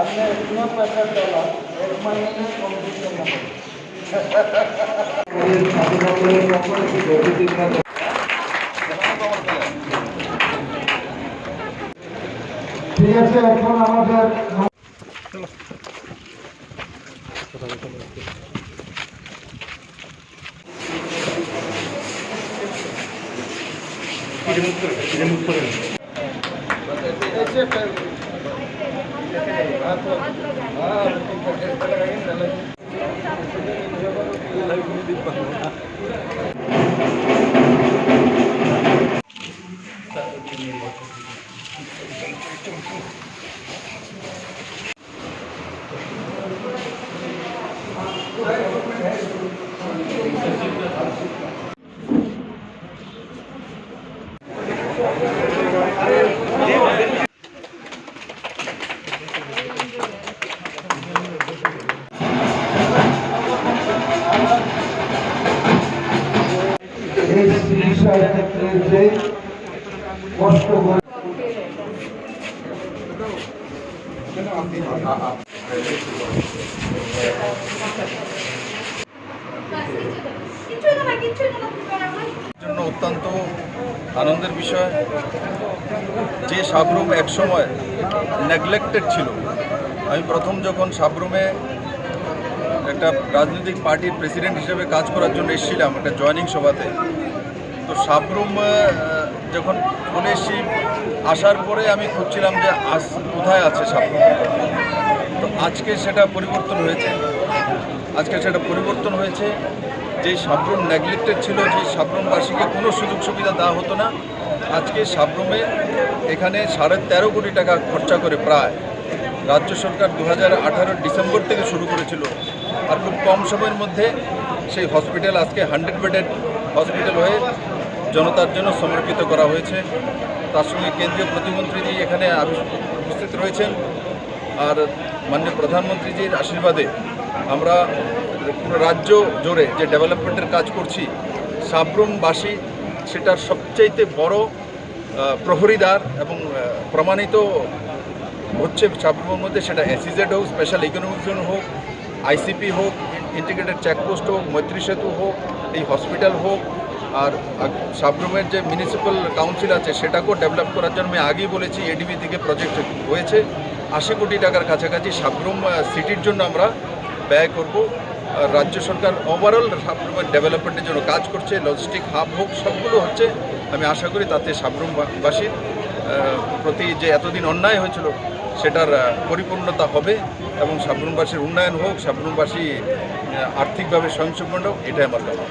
इतना पैसा डाला एक महीने में कॉम्पिटिशन ঠিক আছে এখন আমাদের যে কষ্ট করে জন্য অত্যন্ত আনন্দের বিষয় যে সাবরুম একসময় নেগলেক্টেড ছিল। আমি প্রথম যখন সাবরুমে একটা রাজনৈতিক পার্টির প্রেসিডেন্ট হিসেবে কাজ করার জন্য এসেছিলাম একটা জয়নিং সভাতে, তো সাবরুম যখন চলে এসেছি আসার পরে আমি খুঁজছিলাম যে কোথায় আছে সাবরুম। তো আজকে সেটা পরিবর্তন হয়েছে। যে সাবরুম নেগলেক্টেড ছিল, যে সাবরুমবাসীকে কোনো সুযোগ সুবিধা দেওয়া হতো না, আজকে সাবরুমে এখানে 13.5 কোটি টাকা খরচা করে প্রায় রাজ্য সরকার 2018 ডিসেম্বর থেকে শুরু করেছিল। আর খুব কম সময়ের মধ্যে সেই হসপিটাল আজকে 100 বেডেড হসপিটাল হয়ে জনতার জন্য সমর্পিত করা হয়েছে। তার সঙ্গে কেন্দ্রীয় প্রতিমন্ত্রীজি এখানে উপস্থিত রয়েছেন। আর মাননীয় প্রধানমন্ত্রীজির আশীর্বাদে আমরা পুরো রাজ্য জুড়ে যে ডেভেলপমেন্টের কাজ করছি, সাবরুমবাসী সেটার সবচাইতে বড় প্রহরীদার এবং প্রমাণিত হচ্ছে সাবরুমের মধ্যে। সেটা SEZ হোক, স্পেশাল ইকোনমিক জোন হোক, ICP হোক, ইন্টিগ্রেটেড চেকপোস্ট হোক, মৈত্রী সেতু হোক, এই হসপিটাল হোক, আর সাবরুমের যে মিউনিসিপ্যাল কাউন্সিল আছে সেটাকেও ডেভেলপ করার জন্য আমি আগেই বলেছি ADB থেকে প্রজেক্ট হয়েছে। 80 কোটি টাকার কাছাকাছি সাবরুম সিটির জন্য আমরা ব্যয় করব। রাজ্য সরকার ওভারঅল সাবরুমের ডেভেলপমেন্টের জন্য কাজ করছে। লজিস্টিক হাব হোক, সবগুলো হচ্ছে। আমি আশা করি তাতে সাবরুমবাসীর প্রতি যে এতদিন অন্যায় হয়েছিল সেটার পরিপূর্ণতা হবে এবং সাবরুমবাসীর উন্নয়ন হোক, সাবরুমবাসী আর্থিকভাবে স্বয়ংসম্পূর্ণ হোক, এটাই আমার কামনা।